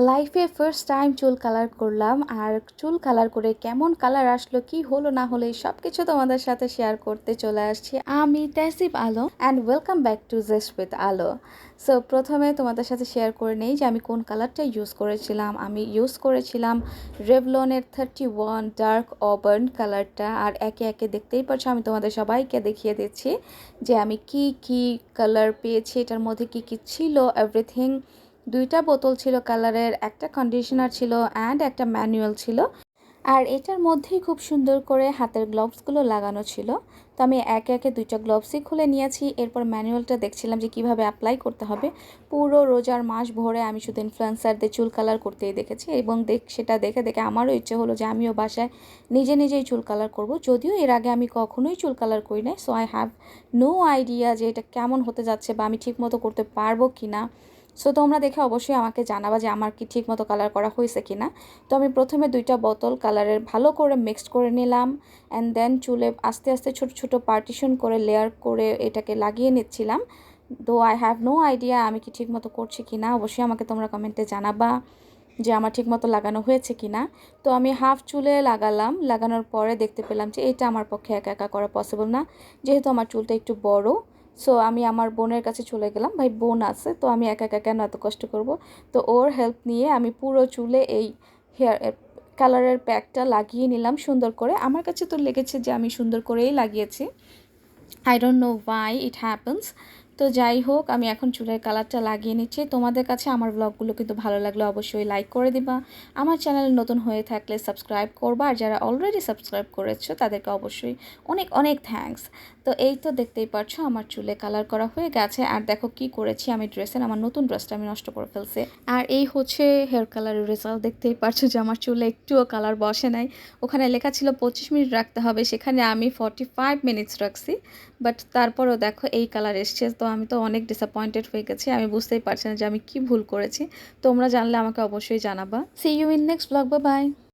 লাইফে first time চুল colour করলাম আর চুল কালার করে কেমন কালার আসলো কি হলো না হলো এই সব কিছু তোমাদের সাথে শেয়ার করতে চলে আসছি আমি Tasif Alo and welcome back to jest with Alo. So প্রথমে তোমাদের সাথে শেয়ার করে নেই যে আমি কোন কালারটা ইউজ করেছিলাম। আমি ইউজ করেছিলাম রেভলনের 31 ডার্ক অবার্ন কালারটা। আর একে একে দেখতেই পাচ্ছ আমি তোমাদের সবাইকে দেখিয়ে দিচ্ছি যে আমি কি কি কালার পেয়েছি, এটার মধ্যে কি কি ছিল এভরিথিং। দুইটা বোতল ছিল কালারের, একটা কন্ডিশনার ছিল অ্যান্ড একটা ম্যানুয়াল ছিল। আর এটার মধ্যেই খুব সুন্দর করে হাতের গ্লোভসগুলো লাগানো ছিল। তো আমি একে একে দুইটা গ্লোভসই খুলে নিয়েছি। এরপর ম্যানুয়ালটা দেখছিলাম যে কিভাবে অ্যাপ্লাই করতে হবে। পুরো রোজার মাস ভরে আমি শুধু ইনফ্লুয়েন্সারদের চুল কালার করতেই দেখেছি এবং সেটা দেখে দেখে আমারও ইচ্ছে হলো যে আমিও বাসায় নিজে নিজেই চুল কালার করব। যদিও এর আগে আমি কখনোই চুল কালার করি নাই, so I have no idea যে এটা কেমন হতে যাচ্ছে বা আমি ঠিকমতো করতে পারবো কি না। সো তোমরা দেখে অবশ্যই আমাকে জানাবা যে আমার কি ঠিক মতো কালার করা হয়েছে কি না। তো আমি প্রথমে দুইটা বোতল কালারের ভালো করে মিক্সড করে নিলাম অ্যান্ড দেন চুলে আস্তে আস্তে ছোট ছোট পার্টিশন করে লেয়ার করে এটাকে লাগিয়ে নিচ্ছিলাম। Though I have no idea আমি কি ঠিক মতো করছি কি না। অবশ্যই আমাকে তোমরা কমেন্টে জানাবা যে আমার ঠিক মতো লাগানো হয়েছে কি না। তো আমি হাফ চুলে লাগালাম, লাগানোর পরে দেখতে পেলাম যে এটা আমার পক্ষে একা একা করা পসিবল না, যেহেতু আমার চুলটা একটু বড়। সো আমি আমার বোনের কাছে চলে গেলাম, ভাই বোন আছে তো আমি একা একা কেন এত কষ্ট করব। তো ওর হেল্প নিয়ে আমি পুরো চুলে এই হেয়ার কালারের প্যাকটা লাগিয়ে নিলাম সুন্দর করে। আমার কাছে তো লেগেছে যে আমি সুন্দর করেই লাগিয়েছি। I don't know why it happens. তো যাই হোক আমি এখন চুলের কালারটা লাগিয়ে নিচ্ছি। তোমাদের কাছে আমার ব্লগগুলো কিন্তু ভালো লাগলে অবশ্যই লাইক করে দিবা, আমার চ্যানেল নতুন হয়ে থাকলে সাবস্ক্রাইব করবা, আর যারা অলরেডি সাবস্ক্রাইব করেছো তাদেরকে অবশ্যই অনেক অনেক থ্যাঙ্কস। তো এই তো দেখতেই পাচ্ছ আমার চুলে কালার করা হয়ে গেছে। আর দেখো কি করেছি আমি ড্রেসের, আমার নতুন ড্রেসটা আমি নষ্ট করে ফেলছি। আর এই হচ্ছে হেয়ার কালারের রেজাল্ট। দেখতেই পাচ্ছ যে আমার চুলে একটুও কালার বসে নাই। ওখানে লেখা ছিল 25 মিনিট রাখতে হবে, সেখানে আমি 45 মিনিটস রাখছি। বাট তারপরও দেখো এই কালার এসছে। তো আমি তো অনেক ডিসঅ্যাপয়েন্টেড হয়ে গেছি, আমি বুঝতেই পারছি না যে আমি কি ভুল করেছি। তোমরা জানলে আমাকে অবশ্যই জানাবা। See you in next blog, bye by.